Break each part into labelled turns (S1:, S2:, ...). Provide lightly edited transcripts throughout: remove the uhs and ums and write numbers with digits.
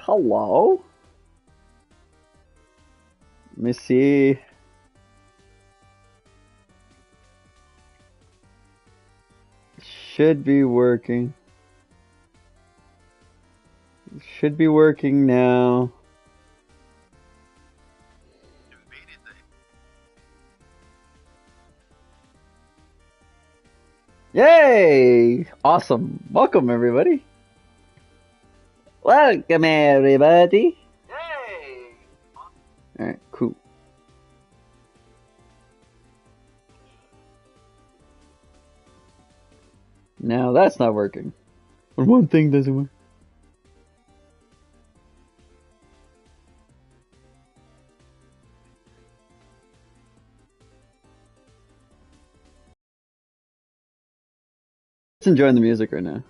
S1: Hello? Let me see. Should be working. Should be working now. Yay! Awesome. Welcome, everybody. Welcome, everybody. Yay! Alright, cool. Now that's not working. When one thing doesn't work. Just enjoying the music right now.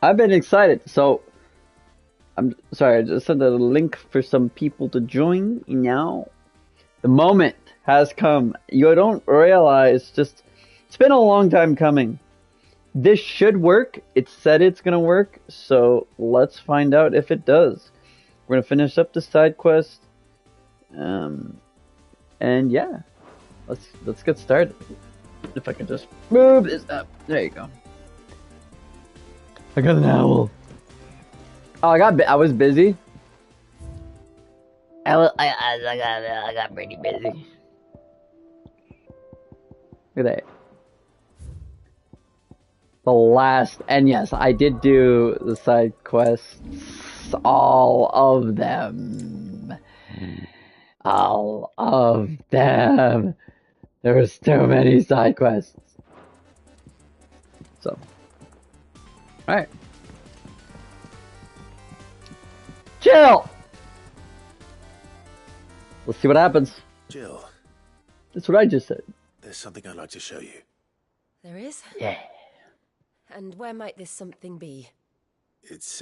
S1: I've been excited. So, I'm sorry, I just sent a link for some people to join now. The moment has come. You don't realize, it's been a long time coming. This should work. It said it's gonna work, so let's find out if it does. We're gonna finish up the side quest. And yeah. Let's get started. If I can just move this up. There you go. I got an owl. Oh, I was busy. I got pretty busy. Look at that. The last, and yes, I did do the side quests. All of them. All of them. There was too many side quests. So. Alright. Chill! Let's see what happens.
S2: Jill.
S1: That's what I just said.
S2: There's something I'd like to show you.
S3: There is?
S1: Yeah.
S3: And where might this something be?
S2: It's,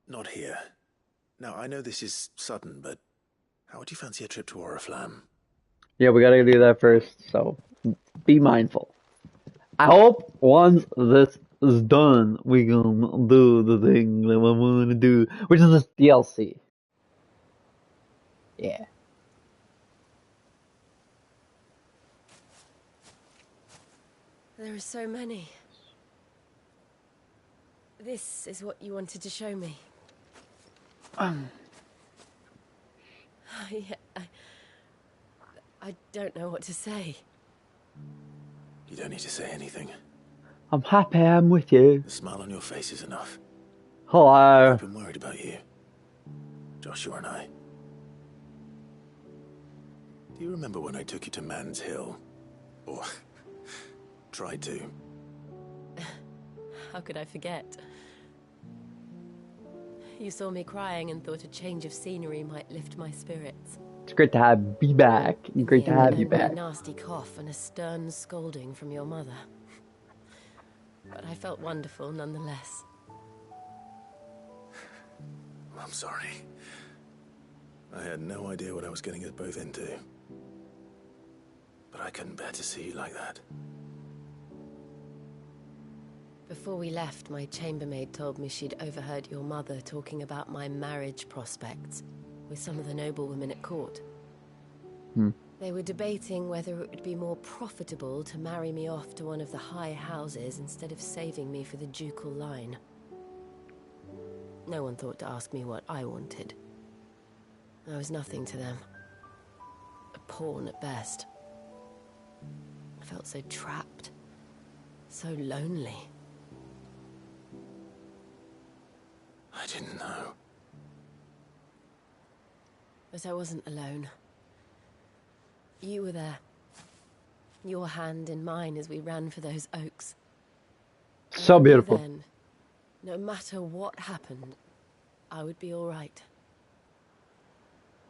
S2: not here. Now, I know this is sudden, but how would you fancy a trip to Oriflamme?
S1: Yeah, we gotta do that first, so be mindful. I hope once this is done, we gonna do the thing that I wanna do, which is this DLC. Yeah.
S3: There are so many. This is what you wanted to show me. I don't know what to say.
S2: You don't need to say anything.
S1: I'm happy I'm with you.
S2: The smile on your face is enough.
S1: Hello.
S2: I've been worried about you. Joshua and I. Do you remember when I took you to Man's Hill? Or tried to?
S3: How could I forget? You saw me crying and thought a change of scenery might lift my spirits.
S1: It's great to be back. Great to have you back.
S3: A nasty cough and a stern scolding from your mother. But I felt wonderful nonetheless.
S2: I'm sorry. I had no idea what I was getting us both into. But I couldn't bear to see you like that.
S3: Before we left, my chambermaid told me she'd overheard your mother talking about my marriage prospects with some of the noblewomen at court. They were debating whether it would be more profitable to marry me off to one of the high houses instead of saving me for the ducal line. No one thought to ask me what I wanted. I was nothing to them. A pawn at best. I felt so trapped. So lonely.
S2: I didn't know.
S3: But I wasn't alone. You were there. Your hand in mine as we ran for those oaks.
S1: So beautiful.
S3: Then, no matter what happened, I would be all right.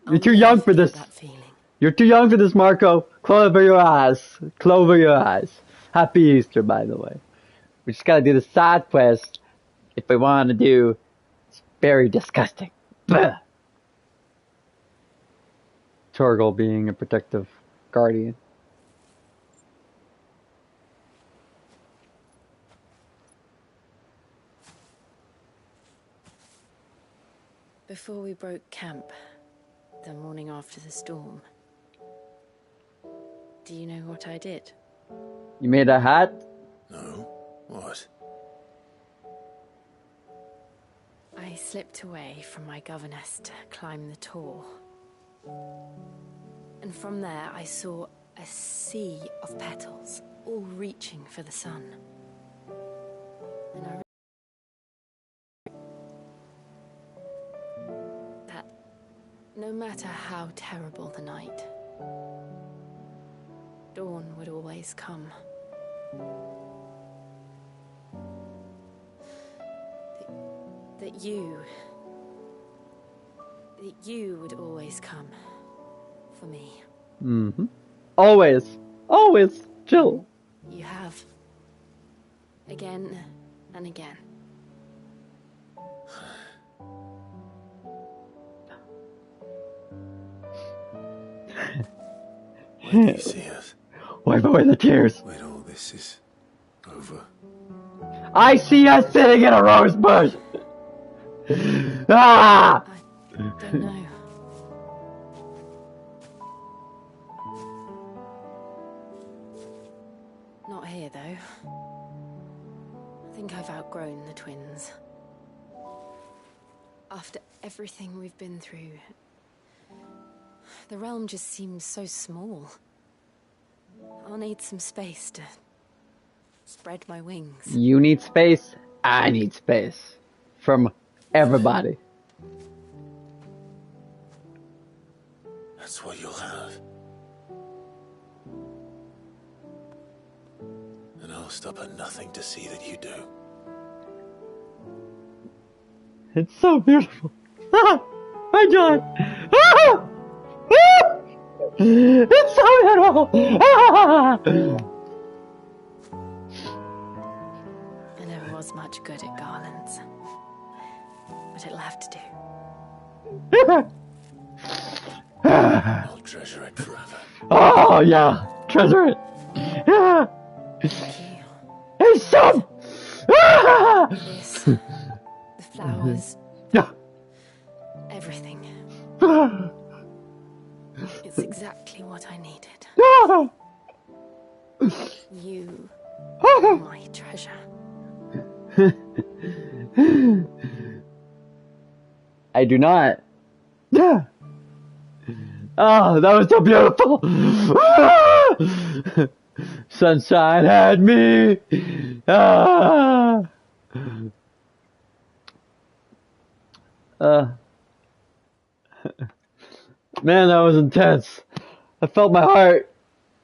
S1: You're too young for this.
S3: That feeling.
S1: You're too young for this, Marco. Clover your eyes. Clover your eyes. Happy Easter, by the way. We just gotta do the side quest if we want to do. It's very disgusting. Blech. Torgal being a protective guardian.
S3: Before we broke camp, the morning after the storm, do you know what I did?
S1: You made a hat?
S2: No. What?
S3: I slipped away from my governess to climb the tor. And from there I saw a sea of petals, all reaching for the sun. And I that no matter how terrible the night, dawn would always come. That you would always come for me.
S1: Mm-hmm. Always. Always. Chill.
S3: You have. Again and again.
S2: When do you see us?
S1: Wipe away the tears.
S2: When all this is over.
S1: I see us sitting in a rose bush. Ah!
S3: I don't know. Not here, though. I think I've outgrown the twins. After everything we've been through, the realm just seems so small. I'll need some space to spread my wings.
S1: You need space. I need space. From everybody.
S2: That's what you'll have. And I'll stop at nothing to see that you do.
S1: It's so beautiful. Ah! My God. Ah! Ah! It's so beautiful. Ah!
S3: I never was much good at garlands, but it'll have to do.
S2: I'll treasure it forever.
S1: Oh, yeah. Treasure it. Yeah.
S3: Thank you.
S1: Hey, son. Ah!
S3: This, the flowers,
S1: Yeah.
S3: everything.
S1: Ah!
S3: It's exactly what I needed.
S1: Ah!
S3: You are my treasure.
S1: I do not. Yeah. Oh, that was so beautiful. Ah! Sunshine had me. Ah. Man, that was intense. I felt my heart.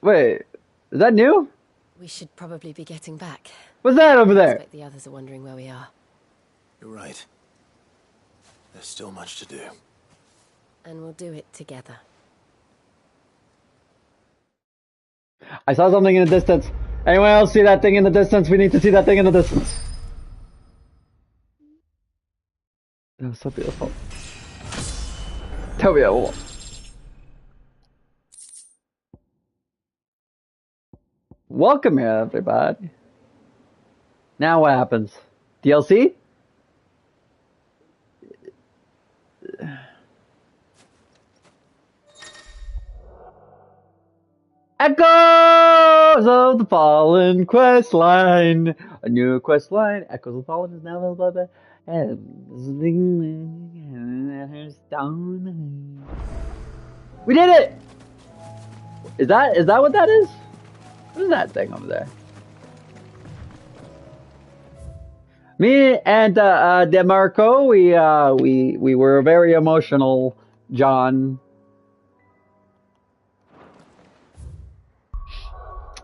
S1: Wait, is that new?
S3: We should probably be getting back.
S1: What's that over
S3: I
S1: there?
S3: expect the others are wondering where we are.
S2: You're right. There's still much to do.
S3: And we'll do it together.
S1: I saw something in the distance. Anyone else see that thing in the distance? We need to see that thing in the distance. That was so beautiful. So beautiful. Welcome here, everybody. Now what happens? DLC? Echoes of the Fallen quest line. A new quest line. Echoes of the Fallen is now available. We did it! Is that what that is? What is that thing over there? Me and DeMarco, we were very emotional, John.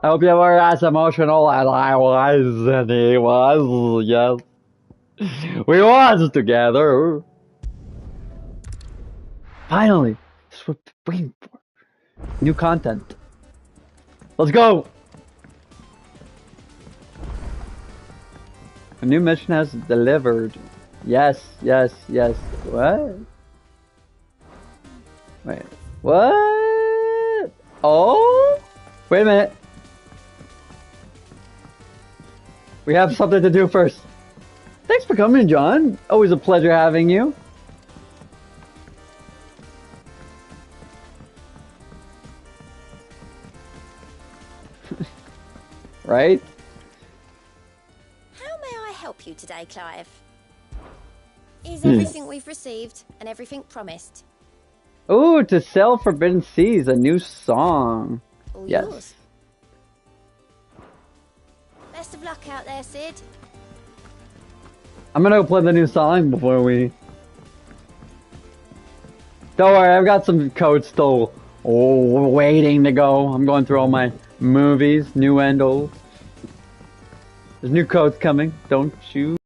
S1: I hope you were as emotional as I was, and he was, yes. We was together. Finally, this is what we're waiting for. New content. Let's go. A new mission has delivered. Yes, yes, yes. What? Wait. What? Oh? Wait a minute. We have something to do first. Thanks for coming, John. Always a pleasure having you. Right?
S4: How may I help you today, Clive? Is everything we've received and everything promised?
S1: Ooh, to sell Forbidden Seas, a new song.
S4: All
S1: Yes.
S4: yours. Best of luck out there, Sid.
S1: I'm gonna go play the new song before we... Don't worry, I've got some codes still waiting to go. I'm going through all my movies, new and old. There's new codes coming, don't you?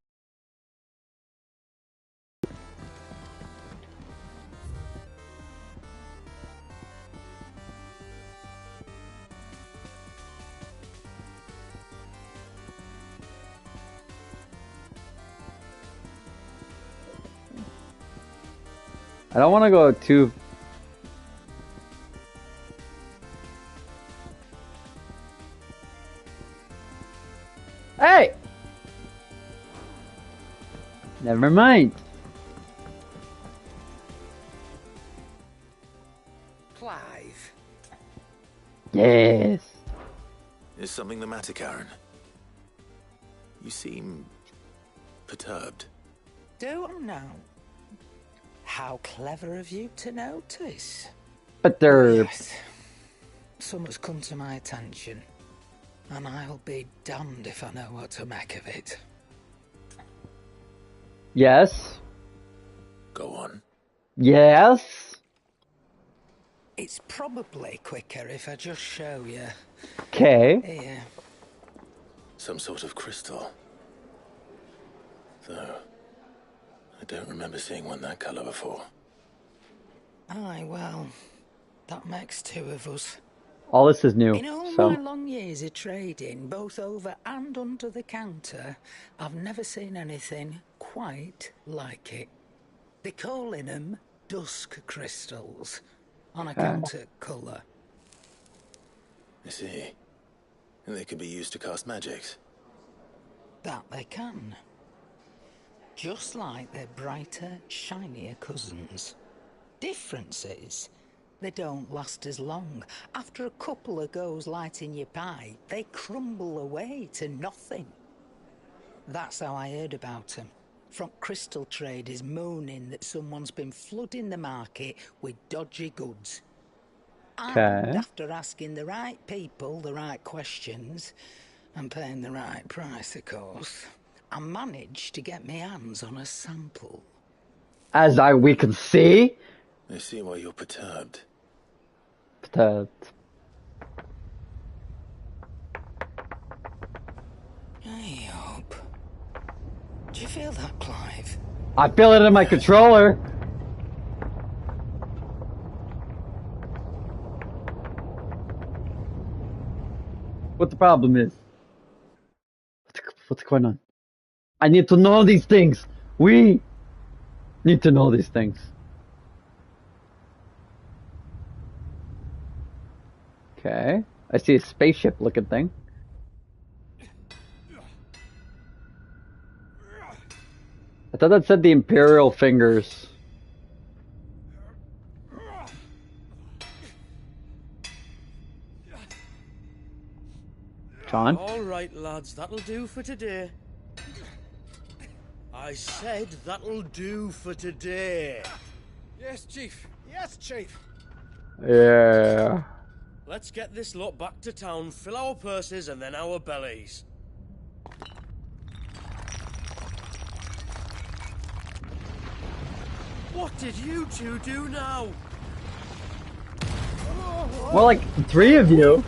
S1: I don't want to go too... Hey! Never mind.
S5: Clive.
S1: Yes.
S2: Is something the matter, Karen? You seem perturbed.
S5: Don't know. How clever of you to notice.
S1: But they're...
S5: Yes. Something's come to my attention, and I'll be damned if I know what to make of it.
S1: Yes.
S2: Go on.
S1: Yes.
S5: It's probably quicker if I just show you.
S1: Okay.
S5: Here.
S2: Some sort of crystal. Though, I don't remember seeing one that colour before.
S5: Aye, well, that makes two of us.
S1: All this is new,
S5: In all
S1: so...
S5: my long years of trading, both over and under the counter, I've never seen anything quite like it. They're calling them dusk crystals, on account of colour.
S2: I see. And they can be used to cast magics.
S5: That they can. Just like their brighter, shinier cousins. Difference is, they don't last as long. After a couple of goes lighting your pipe, they crumble away to nothing. That's how I heard about them. From crystal traders moaning that someone's been flooding the market with dodgy goods. And after asking the right people the right questions, and paying the right price, of course, I managed to get my hands on a sample.
S1: As we can see...
S2: I see why you're perturbed.
S1: Perturbed.
S5: I hope. Do you feel that, Clive?
S1: I feel it in my controller. What the problem is? What's going on? I need to know these things. We need to know these things. Okay. I see a spaceship looking thing. I thought that said the Imperial Fingers. John?
S6: All right, lads, that'll do for today. I said that'll do for today.
S7: Yes, Chief. Yes, Chief.
S1: Yeah.
S6: Let's get this lot back to town, fill our purses and then our bellies. What did you two do now?
S1: More like three of you.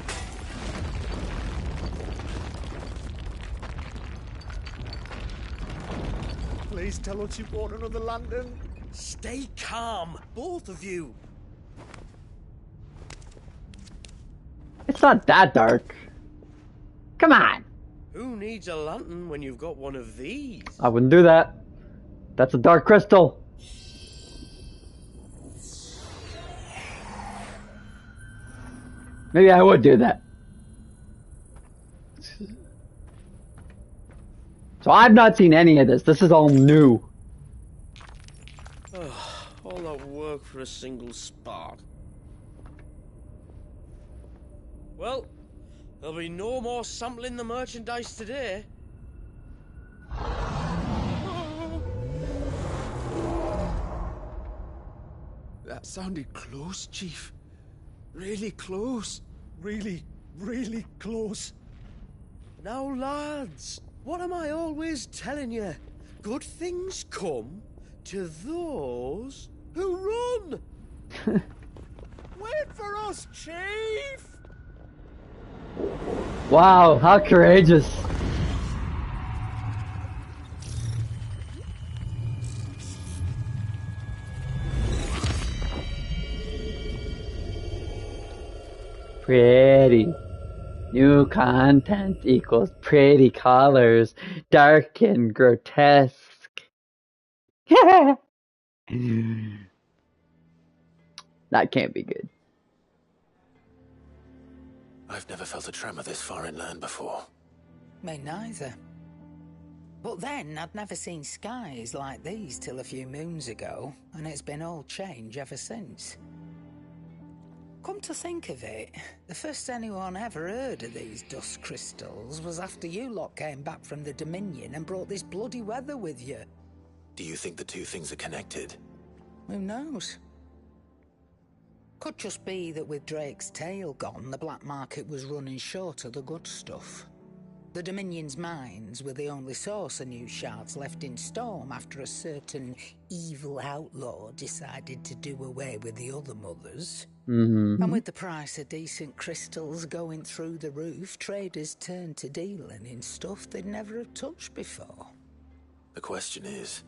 S7: Please tell us you bought another lantern.
S6: Stay calm, both of you.
S1: It's not that dark. Come on.
S6: Who needs a lantern when you've got one of these?
S1: I wouldn't do that. That's a dark crystal. Maybe I would do that. So I've not seen any of this. This is all new.
S6: All that work for a single spark. Well, there'll be no more sampling the merchandise today.
S7: That sounded close, Chief. Really close. Really, really close.
S6: Now, lads, what am I always telling you? Good things come to those who run.
S7: Wait for us, Chief!
S1: Wow, how courageous. Pretty. New content equals pretty colors, dark and grotesque. That can't be good.
S2: I've never felt a tremor this far inland before.
S5: Me neither. But then I'd never seen skies like these till a few moons ago, and it's been all change ever since. Come to think of it, the first anyone ever heard of these dust crystals was after you lot came back from the Dominion and brought this bloody weather with you.
S2: Do you think the two things are connected?
S5: Who knows? Could just be that with Drake's tail gone, the black market was running short of the good stuff. The Dominion's mines were the only source of new shards left in Storm after a certain evil outlaw decided to do away with the other mothers.
S1: Mm-hmm.
S5: And with the price of decent crystals going through the roof, traders turned to dealing in stuff they'd never have touched before.
S2: The question is,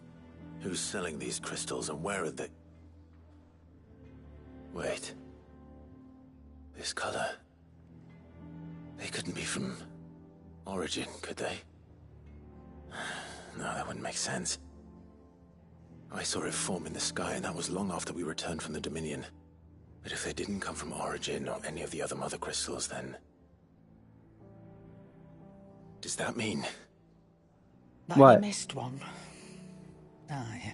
S2: who's selling these crystals and where are they? Wait. This color. They couldn't be from Origin, could they? No, that wouldn't make sense. I saw it form in the sky, and that was long after we returned from the Dominion. But if they didn't come from Origin or any of the other mother crystals, then... does that mean...
S5: That
S1: What?
S5: you missed one. Aye.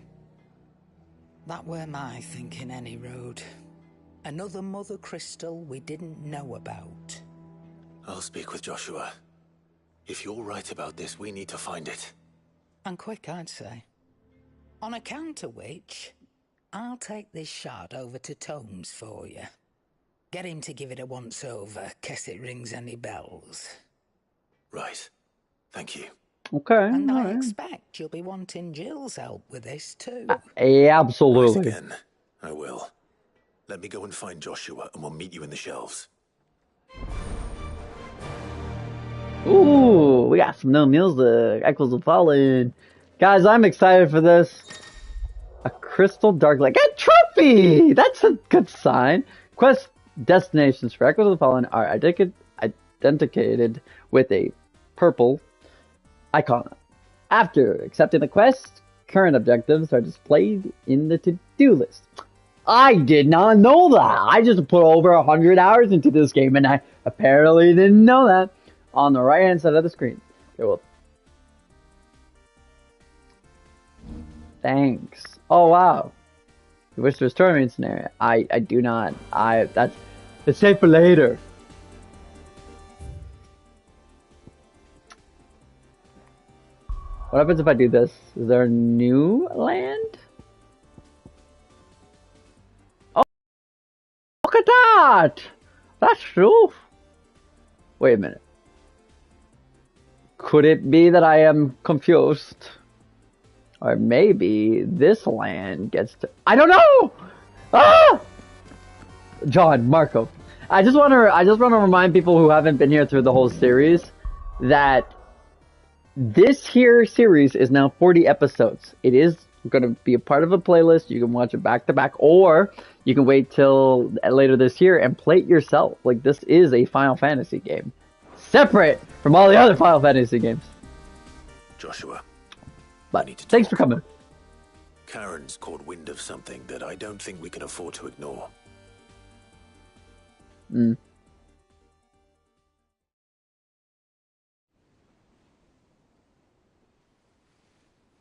S5: That were my thinking any road. Another mother crystal we didn't know about.
S2: I'll speak with Joshua. If you're right about this, we need to find it.
S5: And quick, I'd say. On account of which, I'll take this shard over to Tomes for you. Get him to give it a once-over, guess it rings any bells.
S2: Right. Thank you.
S1: Okay.
S5: And I
S1: alright.
S5: expect you'll be wanting Jill's help with this too.
S1: Absolutely.
S2: Right again. I will. Let me go and find Joshua, and we'll meet you in the shelves.
S1: Ooh, we got some new music. Echoes of Fallen. Guys, I'm excited for this. A crystal dark lake. A trophy! That's a good sign. Quest destinations for Echoes of Fallen are identified with a purple icon. After accepting the quest, current objectives are displayed in the to-do list. I did not know that. I just put over 100 hours into this game, and I apparently didn't know that. On the right hand side of the screen. Okay, well. Thanks. Oh wow. You wish to restore me in scenario. I do not. It's safe for later. What happens if I do this? Is there a new land? Oh, look at that! That's true. Wait a minute. Could it be that I am confused? Or maybe this land gets to... I don't know! Ah! John, Marco. I just want to remind people who haven't been here through the whole series that this here series is now 40 episodes. It is going to be a part of a playlist. You can watch it back to back, or you can wait till later this year and play it yourself. Like, this is a Final Fantasy game. separate from all the other Final Fantasy games.
S2: Joshua,
S1: But
S2: need to
S1: thanks
S2: talk.
S1: for coming.
S2: Karen's caught wind of something that I don't think we can afford to ignore.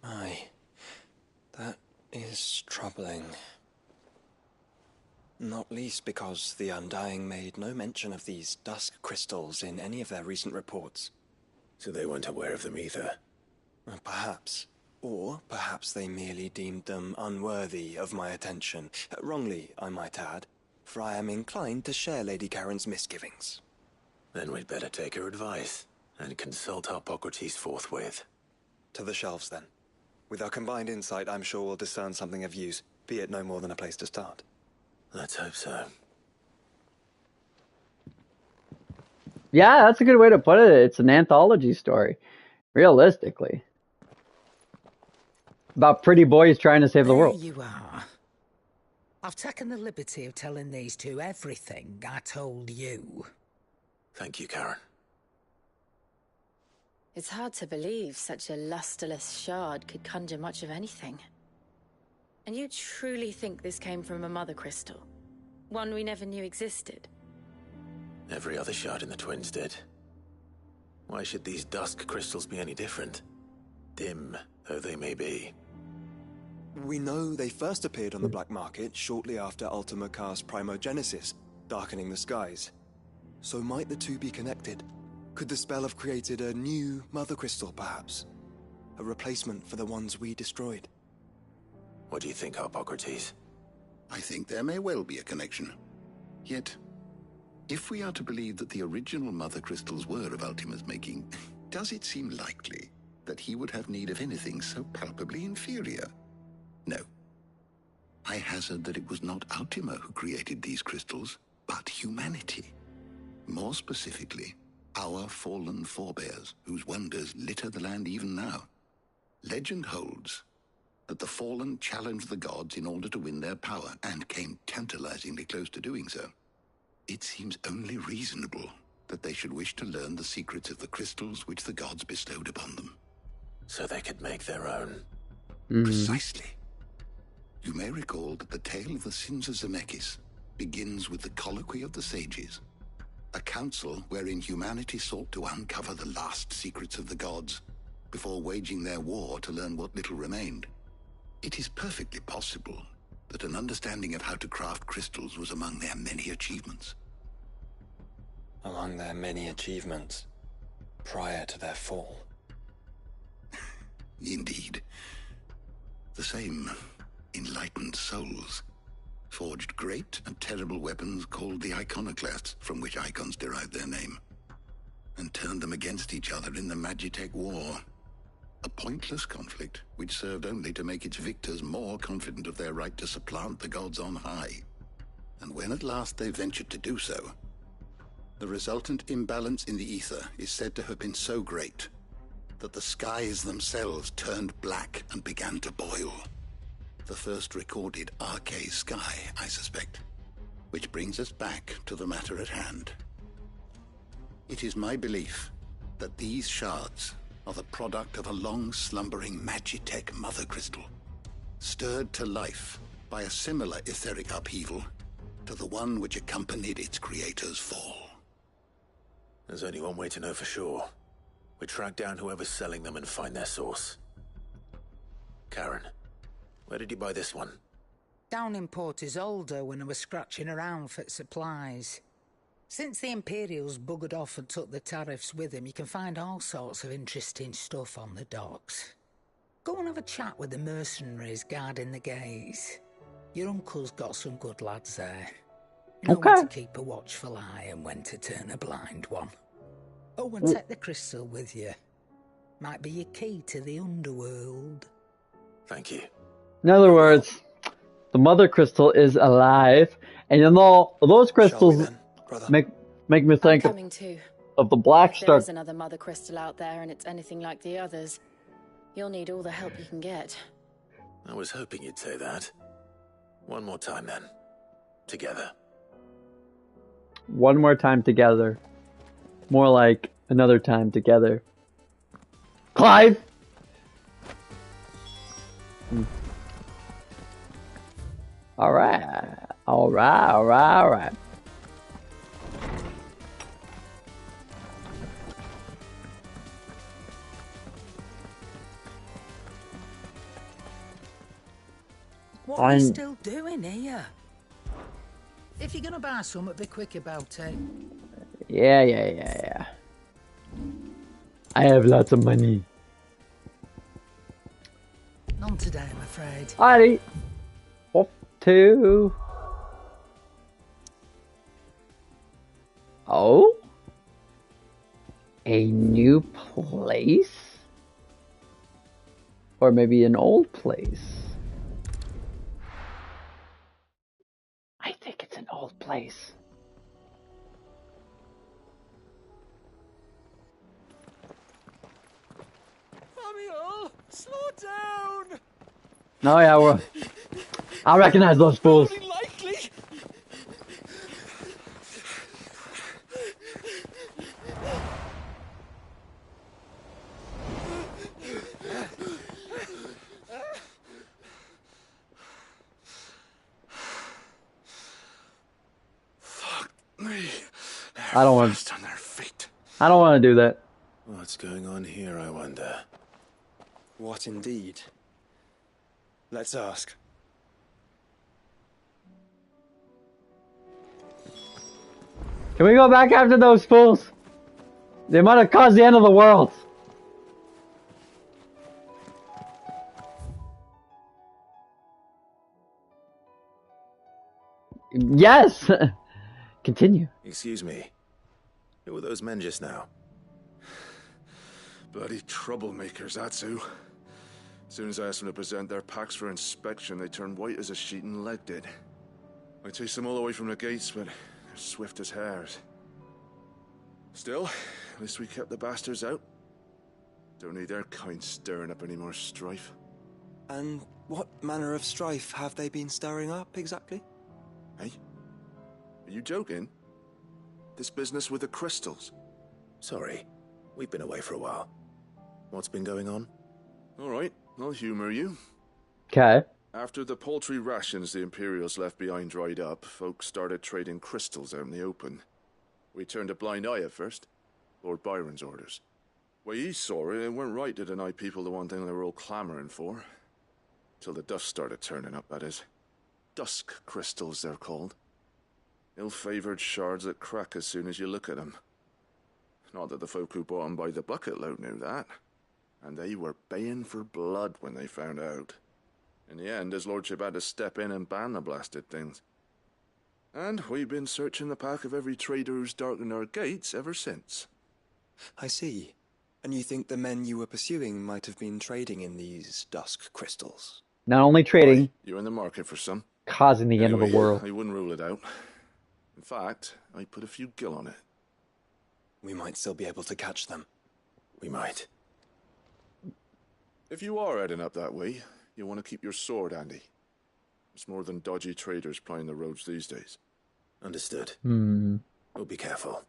S8: Aye, that is troubling. Not least because the Undying made no mention of these dusk crystals in any of their recent reports.
S2: So they weren't aware of them either.
S8: Perhaps. Or perhaps they merely deemed them unworthy of my attention. Wrongly, I might add, for I am inclined to share Lady Karen's misgivings.
S2: Then we'd better take her advice and consult Hippocrates forthwith.
S8: To the shelves, then. With our combined insight, I'm sure we'll discern something of use, be it no more than a place to start.
S2: Let's hope so.
S1: Yeah, that's a good way to put it. It's an anthology story, realistically. About pretty boys trying to save the world.
S5: There you are. I've taken the liberty of telling these two everything I told you.
S2: Thank you, Karen.
S9: It's hard to believe such a lusterless shard could conjure much of anything. And you truly think this came from a mother crystal? One we never knew existed?
S2: Every other shard in the Twins did. Why should these dusk crystals be any different? Dim though they may be.
S8: We know they first appeared on the black market shortly after Ultima cast Primogenesis, darkening the skies. So might the two be connected? Could the spell have created a new mother crystal, perhaps? A replacement for the ones we destroyed?
S2: What do you think, Hippocrates?
S10: I think there may well be a connection. Yet, if we are to believe that the original mother crystals were of Ultima's making, does it seem likely that he would have need of anything so palpably inferior? No. I hazard that it was not Ultima who created these crystals, but humanity. More specifically, our fallen forebears, whose wonders litter the land even now. Legend holds that the fallen challenged the gods in order to win their power, and came tantalizingly close to doing so. It seems only reasonable that they should wish to learn the secrets of the crystals which the gods bestowed upon them.
S2: So they could make their own.
S10: Precisely. You may recall that the tale of the sins of Zemeckis begins with the colloquy of the sages, a council wherein humanity sought to uncover the last secrets of the gods before waging their war to learn what little remained. It is perfectly possible that an understanding of how to craft crystals was among their many achievements.
S8: Among their many achievements, prior to their fall.
S10: Indeed. The same enlightened souls forged great and terrible weapons called the iconoclasts, from which icons derived their name, and turned them against each other in the Magitech War. A pointless conflict which served only to make its victors more confident of their right to supplant the gods on high. And when at last they ventured to do so, the resultant imbalance in the ether is said to have been so great that the skies themselves turned black and began to boil. The first recorded Arcade sky, I suspect. Which brings us back to the matter at hand. It is my belief that these shards are the product of a long-slumbering Magitech mother crystal, stirred to life by a similar etheric upheaval to the one which accompanied its creator's fall.
S2: There's only one way to know for sure. We track down whoever's selling them and find their source. Karen, where did you buy this one?
S5: Down in Port Isolde when I was scratching around for supplies. Since the Imperials buggered off and took the tariffs with them, you can find all sorts of interesting stuff on the docks. Go and have a chat with the mercenaries guarding the gates. Your uncle's got some good lads there. You know when to keep a watchful eye and when to turn a blind one. Oh, and take the crystal with you. Might be your key to the underworld.
S2: Thank you.
S1: In other words, the mother crystal is alive, and you know those crystals make me think of the Black Star.
S9: If there's another mother crystal out there and it's anything like the others, you'll need all the help you can get.
S2: I was hoping you'd say that. One more time then. Together.
S1: One more time together. More like another time together. Clive! Alright. Alright.
S5: What are you still doing here? If you're gonna buy something, be quick about it.
S1: Yeah. I have lots of money.
S5: None today, I'm afraid.
S1: Alrighty. Off to... Oh? A new place? Or maybe an old place? I think it's an old place.
S7: Samuel, slow down.
S1: No, yeah, I recognize those fools.
S7: Likely.
S2: Fuck me.
S1: I don't want.
S2: Fast on their feet.
S1: I don't want to do that.
S2: What's going on here, I wonder?
S8: What indeed? Let's ask.
S1: Can we go back after those fools? They might have caused the end of the world. Yes! Continue.
S2: Excuse me. Who were those men just now?
S7: Bloody troublemakers, that's who. As soon as I asked them to present their packs for inspection, they turned white as a sheet and legged it. I chased them all away from the gates, but they're swift as hares. Still, at least we kept the bastards out. Don't need their kind stirring up any more strife.
S8: And what manner of strife have they been stirring up, exactly?
S7: Hey? Are you joking? This business with the crystals?
S2: Sorry, we've been away for a while. What's been going on?
S7: Alright, I'll humor you.
S1: Okay.
S7: After the poultry rations the Imperials left behind dried up, folks started trading crystals out in the open. We turned a blind eye at first. Lord Byron's orders. Way he saw it, it weren't right to deny people the one thing they were all clamoring for. Till the dust started turning up, that is. Dusk crystals, they're called. Ill-favored shards that crack as soon as you look at them. Not that the folk who bought them by the bucket load knew that. And they were baying for blood when they found out. In the end, his lordship had to step in and ban the blasted things. And we've been searching the pack of every trader who's darkened our gates ever since.
S8: I see. And you think the men you were pursuing might have been trading in these dusk crystals?
S1: Not only trading.
S7: Why, you're in the market for some.
S1: Causing the end of the
S7: Anyway,
S1: world.
S7: I wouldn't rule it out. In fact, I put a few gil on it.
S8: We might still be able to catch them.
S2: We might.
S7: If you are heading up that way, you want to keep your sword handy. It's more than dodgy traders plying the roads these days.
S2: Understood. We'll be careful.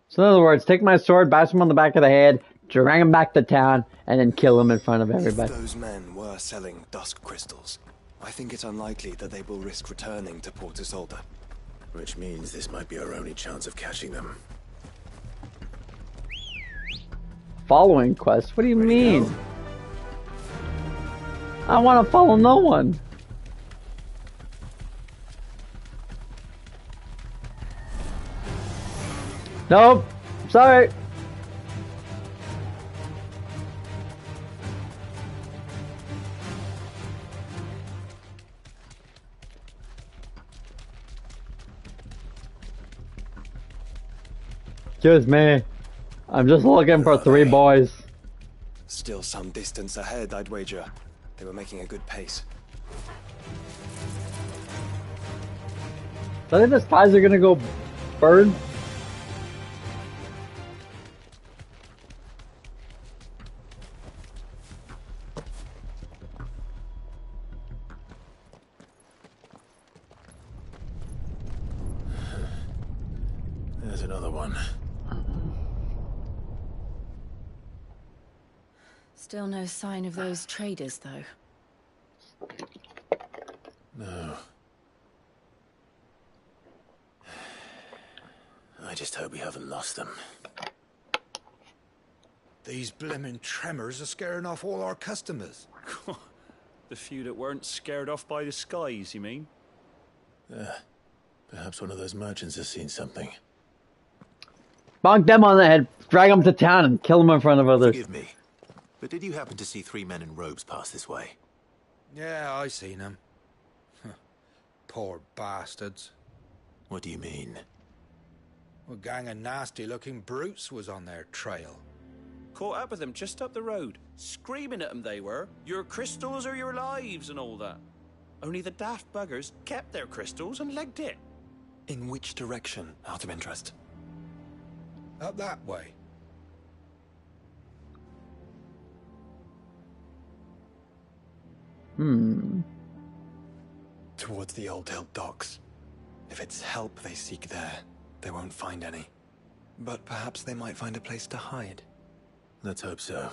S1: So in other words, take my sword, bash him on the back of the head, drag him back to town, and then kill him in front of everybody.
S8: If those men were selling dusk crystals, I think it's unlikely that they will risk returning to Port Isolde.
S2: Which means this might be our only chance of catching them.
S1: Following quest? What do you mean? I want to follow no one. Nope. Sorry. Excuse me. I'm just looking for 3 boys.
S8: Still some distance ahead, I'd wager. They were making a good pace.
S1: So I think the skies are gonna go bird.
S2: There's another one.
S9: Still no sign of those traders, though.
S2: No. I just hope we haven't lost them.
S11: These blimmin' tremors are scaring off all our customers.
S12: The few that weren't scared off by the skies, you mean?
S2: Perhaps one of those merchants has seen something.
S1: Bonk them on the head, drag them to town, and kill them in front of others.
S2: Forgive me, but did you happen to see 3 men in robes pass this way?
S11: Yeah, I seen them. Poor bastards.
S2: What do you mean?
S11: A gang of nasty-looking brutes was on their trail.
S12: Caught up with them just up the road. Screaming at them they were. Your crystals or your lives and all that. Only the daft buggers kept their crystals and legged it.
S8: In which direction, out of interest?
S11: Up that way.
S8: Towards the Old Hill docks. If it's help they seek there, they won't find any. But perhaps they might find a place to hide.
S2: Let's hope so.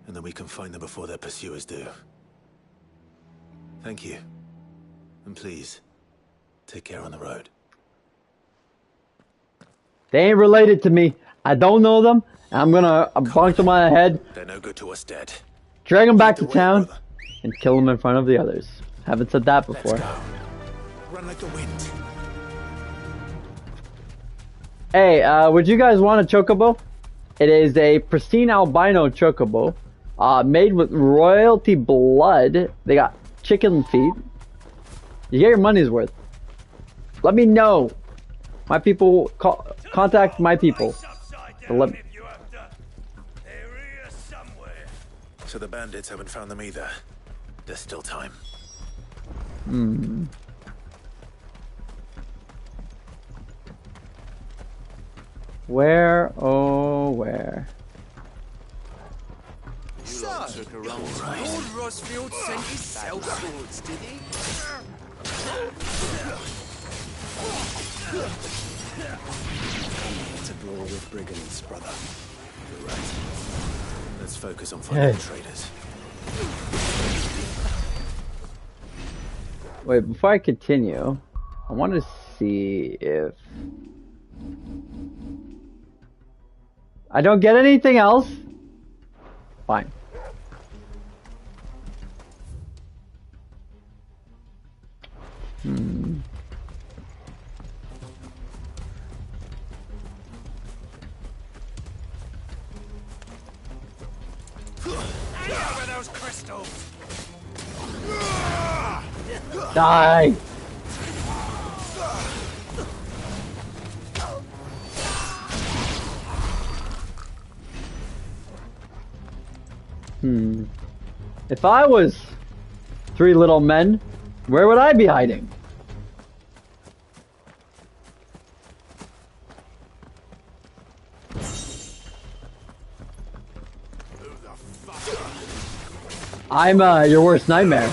S2: And that we can find them before their pursuers do. Thank you. And please, take care on the road.
S1: They ain't related to me. I don't know them. I'm gonna bonk them on the head.
S2: They're no good to us dead.
S1: Drag them back to town. And kill them in front of the others. Haven't said that before.
S2: Let's go. Run like the wind.
S1: Hey, would you guys want a chocobo? It is a pristine albino chocobo, made with royalty blood. They got chicken feet. You get your money's worth. Let me know. My people, contact my people.
S2: So the bandits haven't found them either. There's still time.
S1: Where, oh, where?
S6: So, Lord Rosfield sent his sellswords, did he?
S8: To brawl with brigands, brother.
S2: You're right. Let's focus on finding the traders.
S1: Wait, before I continue, I want to see if I don't get anything else. Fine.
S6: With those crystals.
S1: Die! If I was 3 little men, where would I be hiding? I'm your worst nightmare.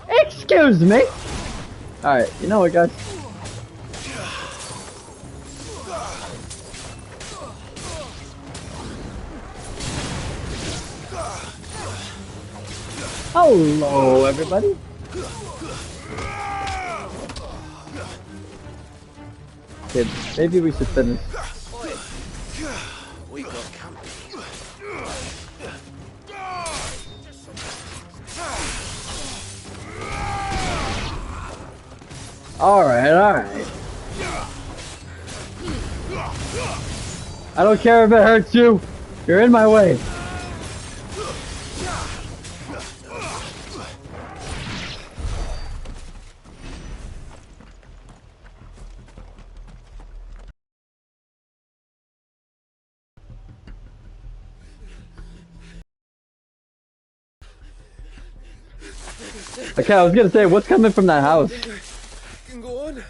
S1: Excuse me. Alright, you know what, guys? Hello, everybody. Okay, maybe we should finish.
S6: We got company.
S1: Alright. I don't care if it hurts you. You're in my way. Okay, I was gonna say, what's coming from that house?
S6: Can go on.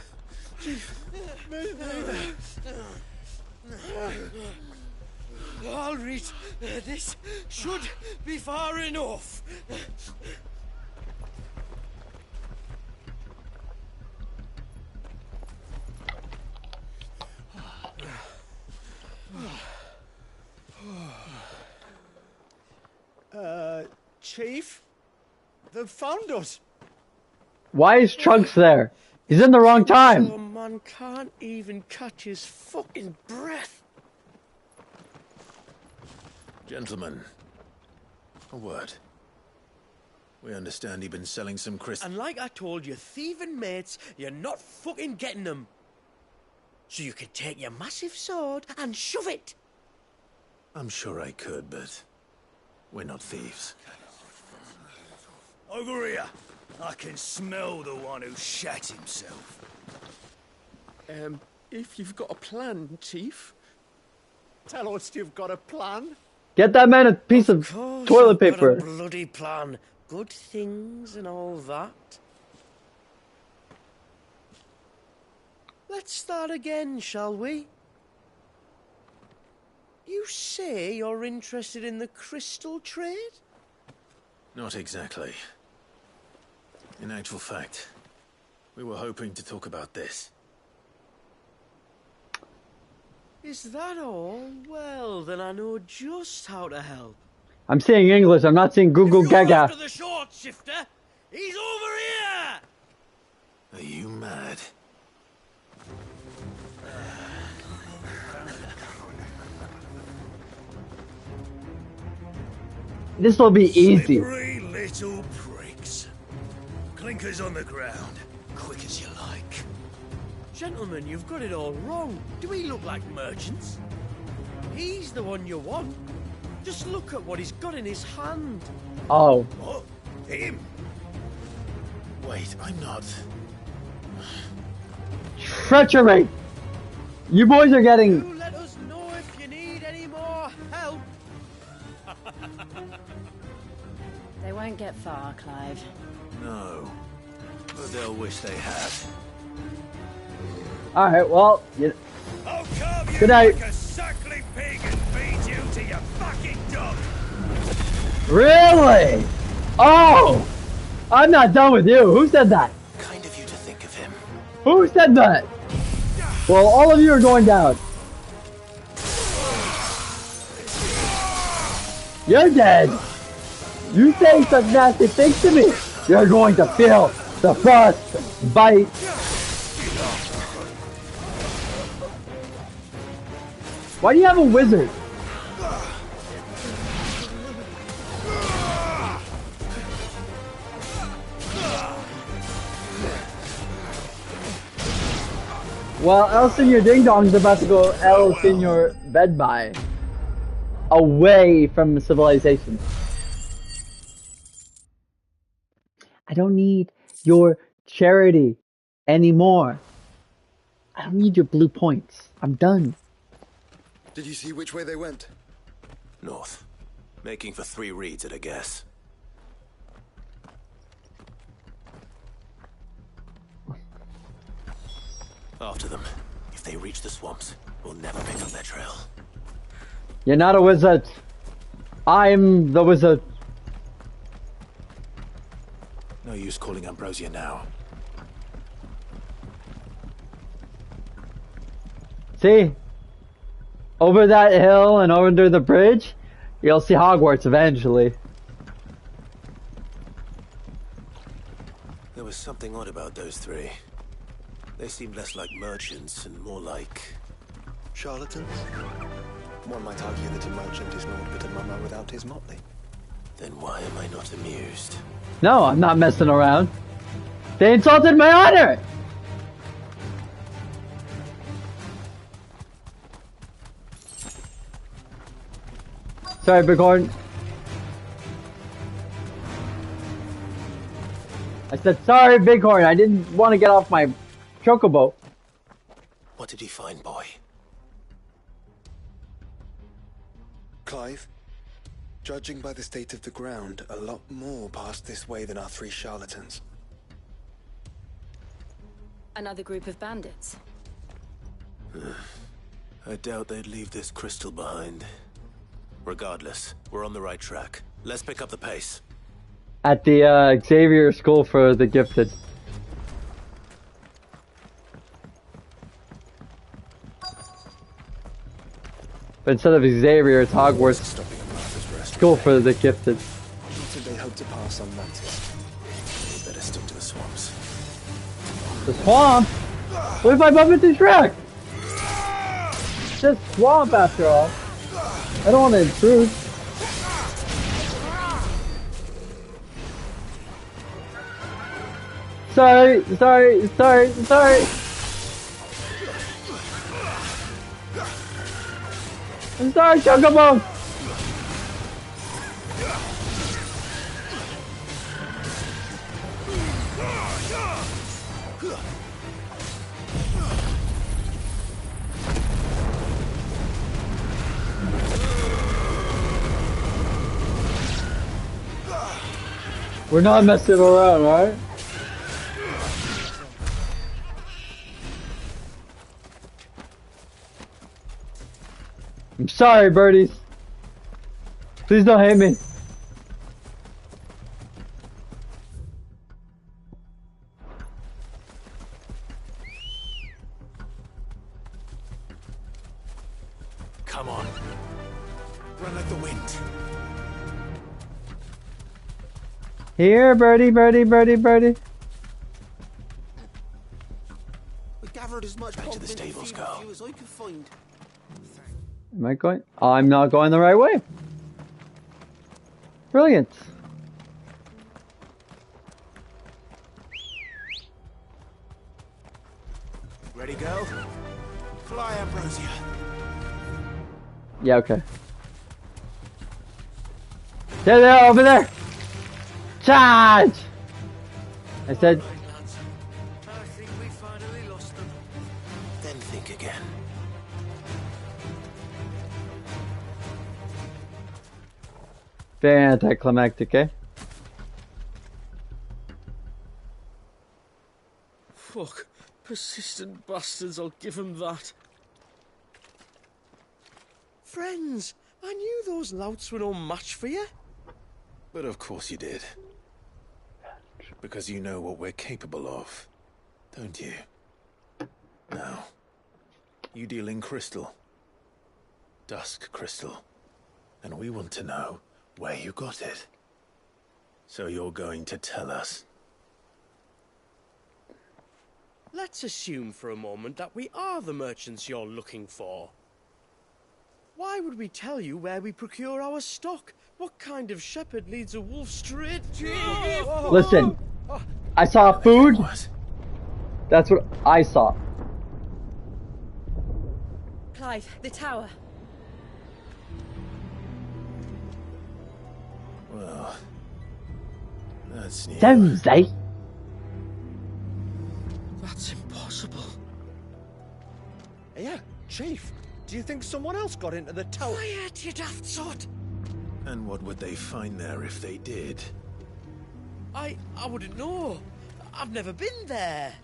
S6: I'll reach. This should be far enough. Chief? They've found us.
S1: Why is Trunks there? He's in the wrong time.
S6: So man can't even catch his fucking breath.
S2: Gentlemen, a word. We understand you've been selling some crystals.
S6: And like I told your thieving mates, you're not fucking getting them. So you could take your massive sword and shove it.
S2: I'm sure I could, but we're not thieves.
S13: Over here. I can smell the one who shat himself.
S6: If you've got a plan, Chief, tell us you've got a plan.
S1: Get that man a piece of toilet paper.
S6: I've got a bloody plan. Good things and all that. Let's start again, shall we? You say you're interested in the crystal trade?
S2: Not exactly. In actual fact, we were hoping to talk about this.
S6: Is that all? Well, then I know just how to help.
S1: I'm saying English, I'm not saying Google Gaga.
S6: After the short shifter, he's over here!
S2: Are you mad?
S1: This will be easy.
S13: Slippery little pricks. Clinkers on the ground, quick as you like.
S6: Gentlemen, you've got it all wrong. Do we look like merchants? He's the one you want. Just look at what he's got in his hand.
S1: Oh.
S13: What? Him?
S2: Wait, I'm not.
S1: Treachery! You boys are getting...
S6: You let us know if you need any more help.
S9: They won't get far, Clive.
S2: No. But they'll wish they had.
S1: Alright, well...
S13: I'll carve you
S1: Good night.
S13: like a suckling pig and feed you to your fucking dog.
S1: Really? Oh! I'm not done with you. Who said that?
S2: Kind of you to think of him.
S1: Who said that? Well, all of you are going down. You're dead. You say such nasty things to me. You're going to feel the first bite. Why do you have a wizard? Well, El Senor Ding Dong's about to go El Senor Bed Bye. Away from civilization. I don't need your charity anymore. I don't need your blue points. I'm done.
S8: Did you see which way they went?
S2: North. Making for 3 reeds at a guess. After them. If they reach the swamps, we'll never pick up their trail.
S1: You're not a wizard. I'm the wizard.
S2: No use calling Ambrosia now.
S1: See? Over that hill and under the bridge, you'll see Hogwarts eventually.
S2: There was something odd about those 3. They seemed less like merchants and more like...
S8: charlatans? One might argue that a merchant is naught but a mummer without his motley.
S2: Then why am I not amused?
S1: No, I'm not messing around. They insulted my honor! Sorry, Bighorn. I said, sorry, Bighorn. I didn't want to get off my chocobo.
S2: What did you find, boy?
S8: Clive, judging by the state of the ground, a lot more passed this way than our 3 charlatans.
S9: Another group of bandits.
S2: I doubt they'd leave this crystal behind. Regardless, we're on the right track. Let's pick up the pace.
S1: At the Xavier School for the Gifted. But instead of Xavier, it's Hogwarts School for the Gifted.
S8: What did they hope to pass unnoticed?
S2: Better stick to the swamps.
S1: The swamp? What if I bump into Shrek? It's just swamp after all. I don't want to intrude. Sorry. I'm sorry, Chocobo! We're not messing around, right? I'm sorry, birdies. Please don't hate me.
S2: Come on. Run like the wind.
S1: Here, birdie.
S6: We gathered as much
S2: back to the stables, go.
S6: as I could find.
S1: Am I going? I'm not going the right way. Brilliant.
S6: Ready, go? Fly, Ambrosia.
S1: Yeah, okay. There, over there. Charge! I said.
S6: I think we finally lost them.
S2: Then think again.
S1: Very anticlimactic, eh?
S6: Fuck. Persistent bastards, I'll give them that. Friends, I knew those louts were no match for you.
S2: But of course you did. Because you know what we're capable of, don't you? Now, you deal in crystal. Dusk crystal. And we want to know where you got it. So you're going to tell us.
S6: Let's assume for a moment that we are the merchants you're looking for. Why would we tell you where we procure our stock? What kind of shepherd leads a wolf straight to...
S1: Listen, I saw food. That's what I saw.
S3: Clive, the tower.
S2: Well, that's new.
S1: Wednesday.
S6: That's impossible. Yeah, Chief. Do you think someone else got into the tower? Quiet, you daft sod!
S2: And what would they find there if they did?
S6: I wouldn't know. I've never been there.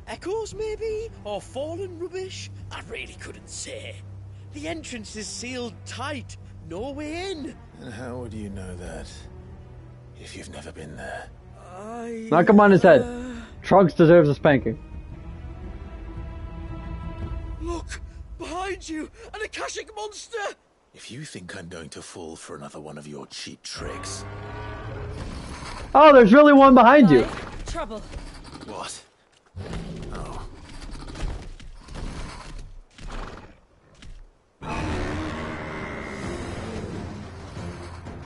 S6: Echoes, maybe? Or fallen rubbish? I really couldn't say. The entrance is sealed tight. No way in.
S2: And how would you know that if you've never been there?
S1: Knock him on his head. Trunks deserves a spanking.
S6: Look! Behind you! An Akashic monster!
S2: If you think I'm going to fall for another one of your cheap tricks...
S1: Oh, there's really one behind you.
S3: Trouble.
S2: What? Oh.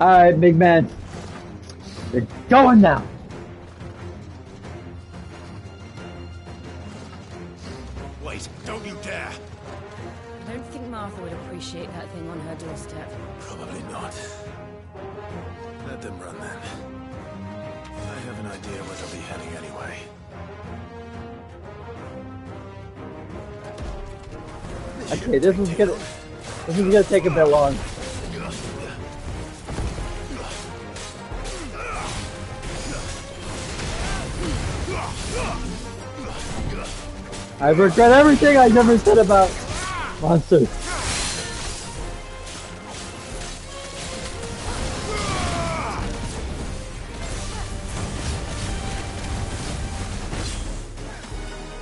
S1: Alright, big man. You're going now.
S13: Wait, don't you dare!
S3: I don't think Martha would appreciate that thing on her doorstep.
S2: Probably not. Let them run then. I have an idea where they'll be heading anyway.
S1: Okay, this is gonna take a bit long. I regret everything I never said about monsters.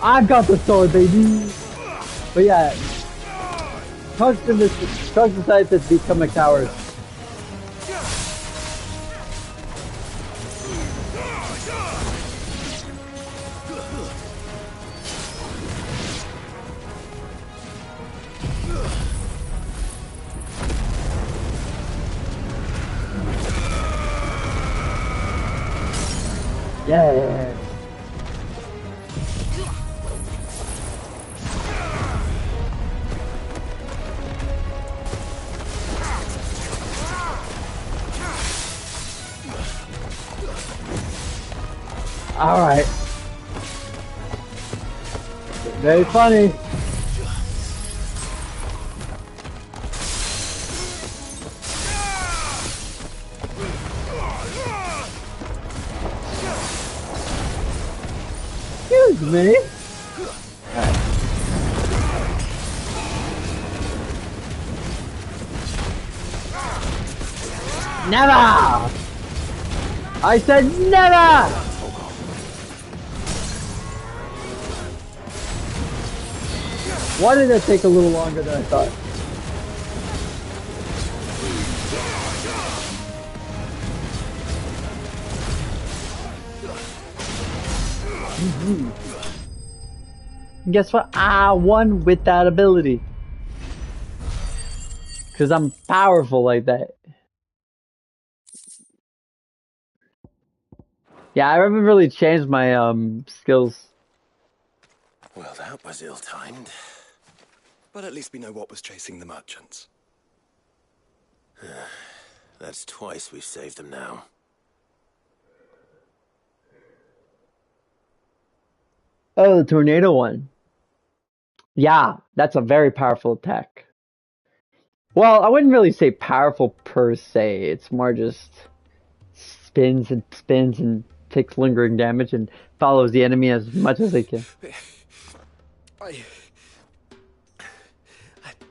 S1: I've got the sword, baby. But yeah, Trunks decided to become a coward. Yeah. All right. Very funny. Excuse me. Never! I said never! Why did that take a little longer than I thought? Guess what? I won with that ability. Because I'm powerful like that. Yeah, I haven't really changed my skills.
S13: Well, that was ill-timed.
S8: But at least we know what was chasing the merchants.
S13: That's twice we've saved them now.
S1: Oh, the tornado one. Yeah, that's a very powerful attack. Well, I wouldn't really say powerful per se. It's more just spins and takes lingering damage and follows the enemy as much as they can.
S8: I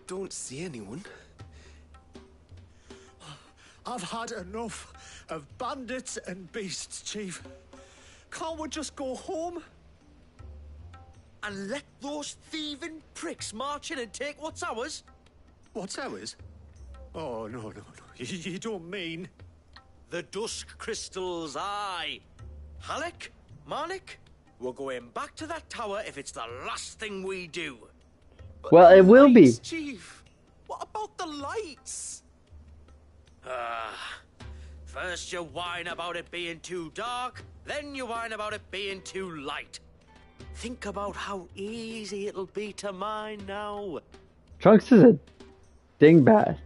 S8: don't see anyone.
S14: I've had enough of bandits and beasts, Chief. Can't we just go home?
S6: And let those thieving pricks march in and take what's ours?
S14: What's ours? Oh, no. You don't mean...
S6: The dusk crystals, aye. Halleck, Marnik, we're going back to that tower if it's the last thing we do.
S14: But
S1: well, it will be.
S14: Chief, what about the lights?
S6: First you whine about it being too dark, then you whine about it being too light. Think about how easy it'll be to mine now.
S1: Trunks is a dingbat.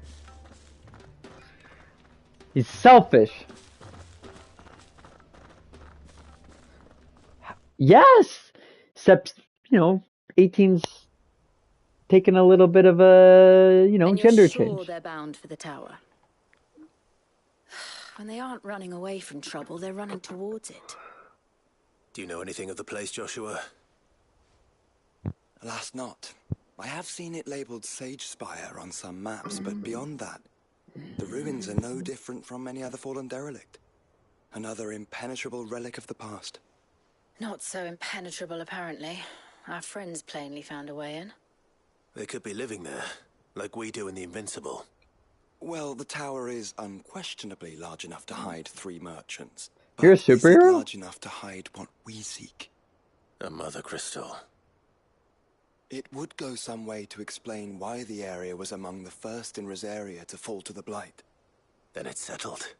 S1: He's selfish. Yes! Except, 18's taking a little bit of a, gender
S9: sure
S1: change.
S9: They're bound for the tower. When they aren't running away from trouble, they're running towards it.
S13: Do you know anything of the place, Joshua?
S8: Alas, not. I have seen it labelled Sage Spire on some maps, but beyond that, the ruins are no different from any other fallen derelict. Another impenetrable relic of the past.
S9: Not so impenetrable, apparently. Our friends plainly found a way in.
S13: They could be living there, like we do in the Invincible.
S8: Well, the tower is unquestionably large enough to hide 3 merchants. But
S1: You're a
S8: is it
S1: superhero?
S8: large enough to hide what we seek?
S13: A mother crystal.
S8: It would go some way to explain why the area was among the first in Rosaria to fall to the Blight.
S13: Then it's settled.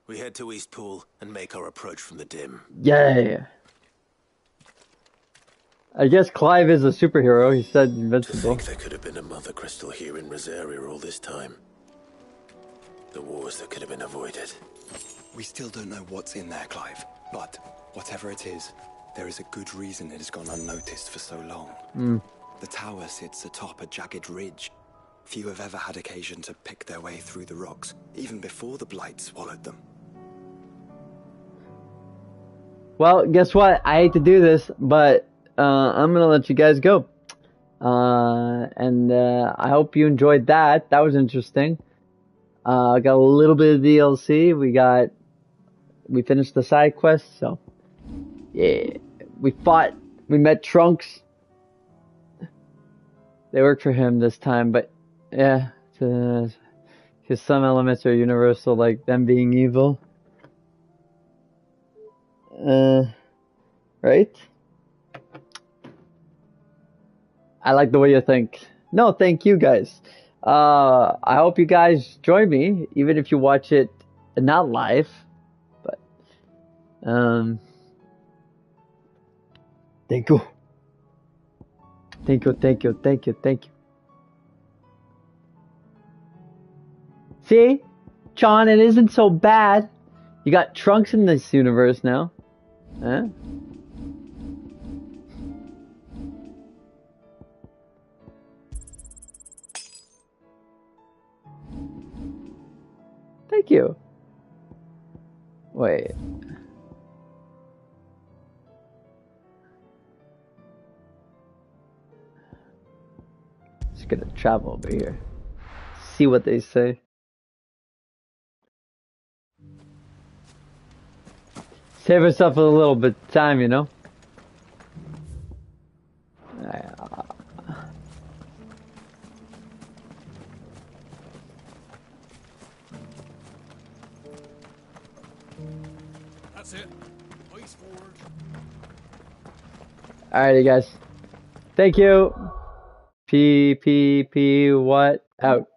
S13: We head to Eastpool and make our approach from the dim.
S1: Yeah. I guess Clive is a superhero. He said invincible.
S13: To think there could have been a mother crystal here in Rosaria all this time. The wars that could have been avoided.
S8: We still don't know what's in there, Clive. But whatever it is, there is a good reason it has gone unnoticed for so long. The tower sits atop a jagged ridge. Few have ever had occasion to pick their way through the rocks, even before the Blight swallowed them.
S1: Well, guess what? I hate to do this, but I'm going to let you guys go. And I hope you enjoyed that. That was interesting. I got a little bit of DLC. We finished the side quest, so yeah. We met Trunks. They worked for him this time, but Yeah, because some elements are universal, like them being evil. Right? I like the way you think. No, thank you guys. I hope you guys join me, even if you watch it not live. But thank you. Thank you, thank you, thank you, thank you. See? John, it isn't so bad. You got Trunks in this universe now. Huh? Thank you. Wait. Just gonna travel over here. See what they say. Save yourself a little bit of time, you know?
S15: That's it. Ice forward.
S1: Alrighty, guys. Thank you. pppwhat out.